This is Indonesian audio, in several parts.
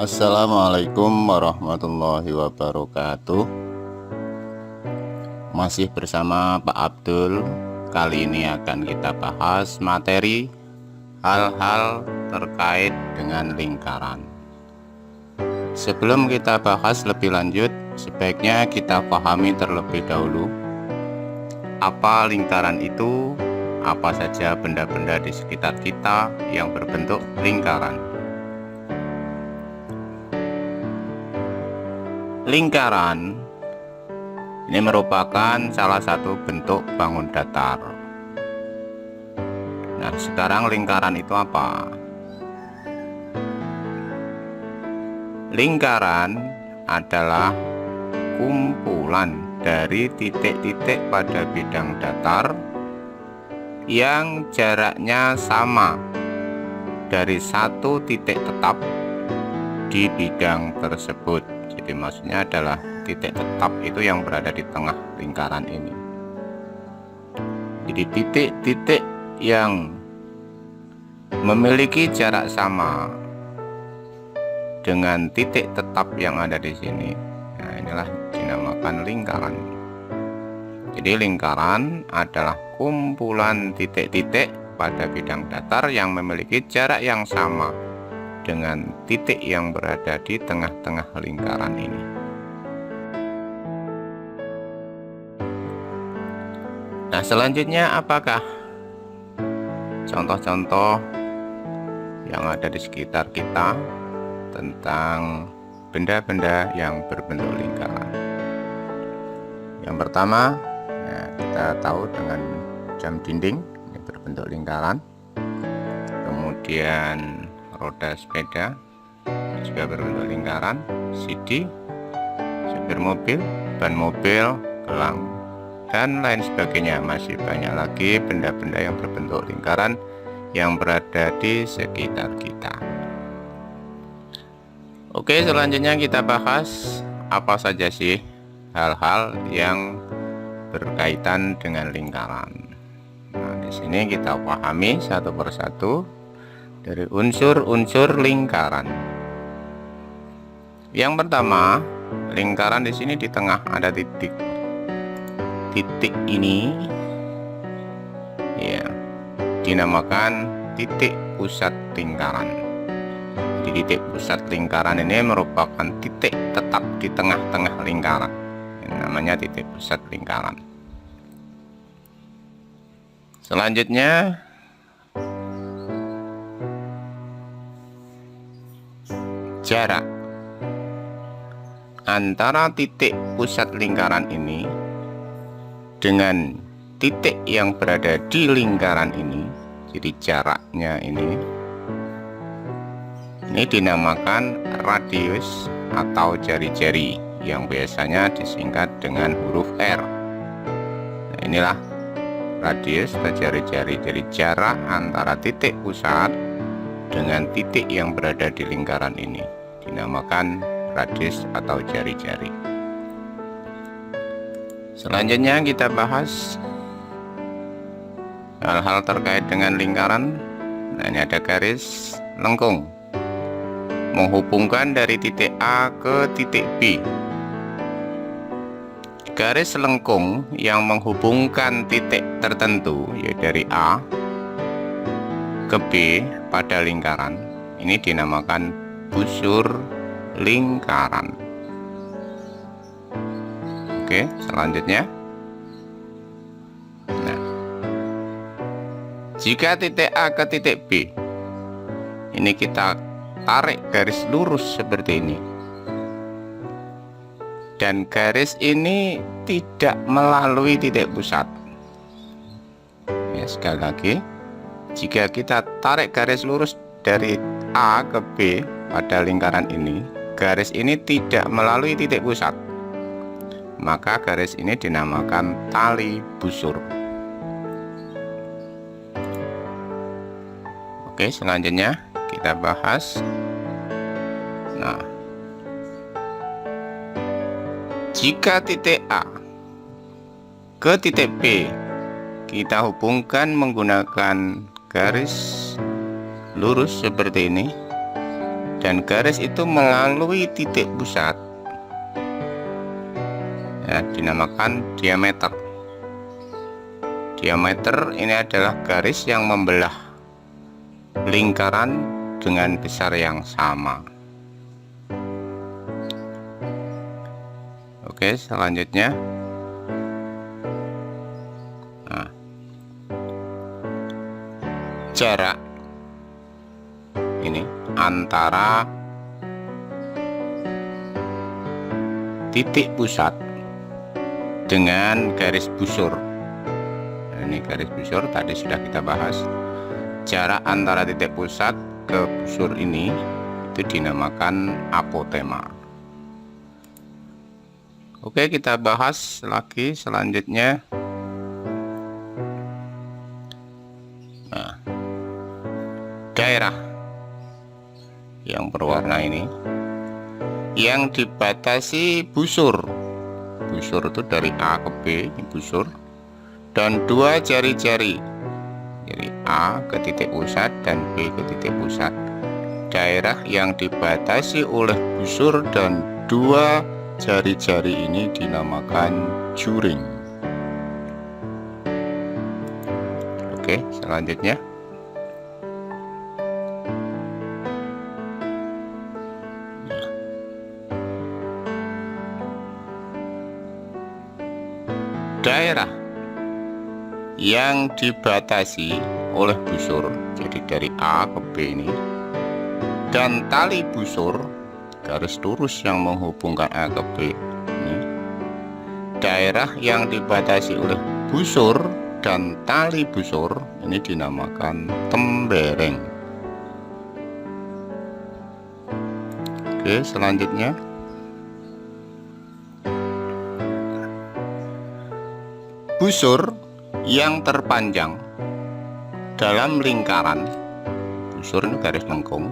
Assalamualaikum warahmatullahi wabarakatuh. Masih bersama Pak Abdul. Kali ini akan kita bahas materi hal-hal terkait dengan lingkaran. Sebelum kita bahas lebih lanjut, sebaiknya kita pahami terlebih dahulu apa lingkaran itu, apa saja benda-benda di sekitar kita yang berbentuk lingkaran. Lingkaran ini merupakan salah satu bentuk bangun datar. Nah, sekarang lingkaran itu apa? Lingkaran adalah kumpulan dari titik-titik pada bidang datar yang jaraknya sama dari satu titik tetap di bidang tersebut. Jadi maksudnya adalah titik tetap itu yang berada di tengah lingkaran ini. Jadi titik-titik yang memiliki jarak sama dengan titik tetap yang ada di sini, nah inilah dinamakan lingkaran. Jadi lingkaran adalah kumpulan titik-titik pada bidang datar yang memiliki jarak yang sama dengan titik yang berada di tengah-tengah lingkaran ini. Nah, selanjutnya apakah contoh-contoh yang ada di sekitar kita tentang benda-benda yang berbentuk lingkaran? Yang pertama, ya, kita tahu dengan jam dinding ini berbentuk lingkaran. Kemudian roda sepeda juga berbentuk lingkaran, CD, supir mobil, ban mobil, gelang, dan lain sebagainya. Masih banyak lagi benda-benda yang berbentuk lingkaran yang berada di sekitar kita. Oke, selanjutnya kita bahas apa saja sih hal-hal yang berkaitan dengan lingkaran. Nah, di sini kita pahami satu persatu dari unsur-unsur lingkaran. Yang pertama, lingkaran di sini di tengah ada titik. Titik ini ya dinamakan titik pusat lingkaran. Di titik pusat lingkaran ini merupakan titik tetap di tengah-tengah lingkaran. Ini namanya titik pusat lingkaran. Selanjutnya jarak antara titik pusat lingkaran ini dengan titik yang berada di lingkaran ini, jadi jaraknya ini dinamakan radius atau jari-jari yang biasanya disingkat dengan huruf R. Nah, inilah radius atau jari-jari. Jadi jarak antara titik pusat dengan titik yang berada di lingkaran ini dinamakan radius atau jari-jari. Selanjutnya kita bahas hal-hal terkait dengan lingkaran. Nah, ini ada garis lengkung menghubungkan dari titik A ke titik B. Garis lengkung yang menghubungkan titik tertentu, yaitu dari A ke B pada lingkaran, ini dinamakan busur lingkaran. Oke, selanjutnya. Nah, jika titik A ke titik B, ini kita tarik garis lurus seperti ini, dan garis ini tidak melalui titik pusat. Ya, sekali lagi, jika kita tarik garis lurus dari A ke B pada lingkaran ini, garis ini tidak melalui titik pusat, maka garis ini dinamakan tali busur. Oke, selanjutnya kita bahas. Nah, jika titik A ke titik B kita hubungkan menggunakan garis lurus seperti ini, dan garis itu melalui titik pusat, ya, dinamakan diameter. Diameter ini adalah garis yang membelah lingkaran dengan besar yang sama. Oke, selanjutnya jarak ini antara titik pusat dengan garis busur. Ini garis busur tadi sudah kita bahas. Jarak antara titik pusat ke busur ini itu dinamakan apotema. Oke, kita bahas lagi selanjutnya. Nah, daerah yang berwarna ini yang dibatasi busur. Busur itu dari A ke B, ini busur, dan dua jari-jari, jadi A ke titik pusat dan B ke titik pusat. Daerah yang dibatasi oleh busur dan dua jari-jari ini dinamakan juring. Oke, selanjutnya daerah yang dibatasi oleh busur, jadi dari A ke B ini, dan tali busur, garis lurus yang menghubungkan A ke B ini. Daerah yang dibatasi oleh busur dan tali busur ini dinamakan tembereng. Oke, selanjutnya busur yang terpanjang dalam lingkaran, busur ini garis lengkung,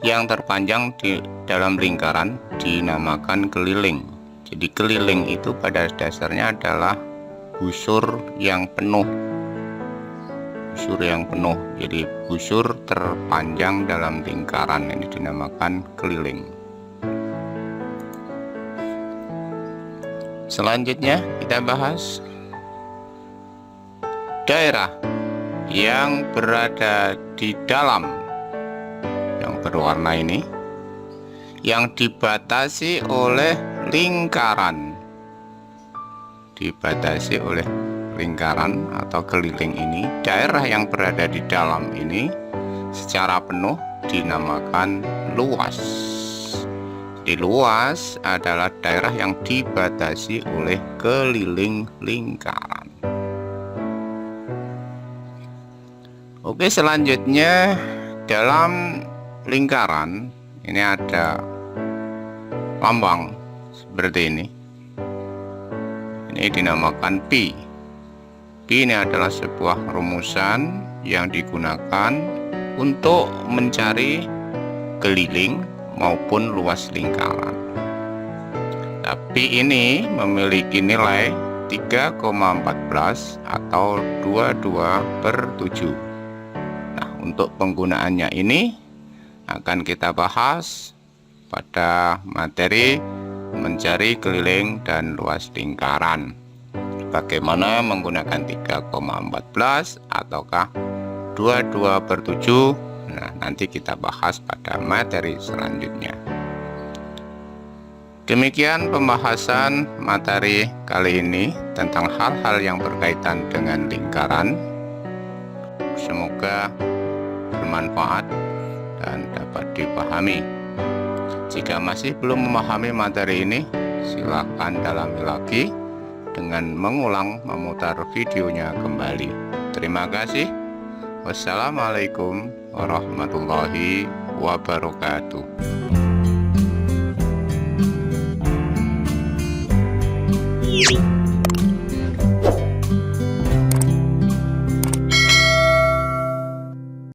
yang terpanjang di dalam lingkaran dinamakan keliling. Jadi keliling itu pada dasarnya adalah busur yang penuh. Busur yang penuh. Jadi busur terpanjang dalam lingkaran ini dinamakan keliling. Selanjutnya kita bahas daerah yang berada di dalam, yang berwarna ini, yang dibatasi oleh lingkaran. Dibatasi oleh lingkaran atau keliling ini, daerah yang berada di dalam ini secara penuh dinamakan luas. Di luas adalah daerah yang dibatasi oleh keliling lingkaran. Oke, selanjutnya dalam lingkaran ini ada lambang seperti ini. Ini dinamakan pi. Pi ini adalah sebuah rumusan yang digunakan untuk mencari keliling maupun luas lingkaran. Tapi ini memiliki nilai 3,14 atau 22/7. Nah, untuk penggunaannya ini akan kita bahas pada materi mencari keliling dan luas lingkaran. Bagaimana menggunakan 3,14 ataukah 22/7. Nah, nanti kita bahas pada materi selanjutnya. Demikian pembahasan materi kali ini tentang hal-hal yang berkaitan dengan lingkaran. Semoga bermanfaat dan dapat dipahami. Jika masih belum memahami materi ini, silakan dalami lagi dengan mengulang memutar videonya kembali. Terima kasih. Wassalamualaikum warahmatullahi wabarakatuh.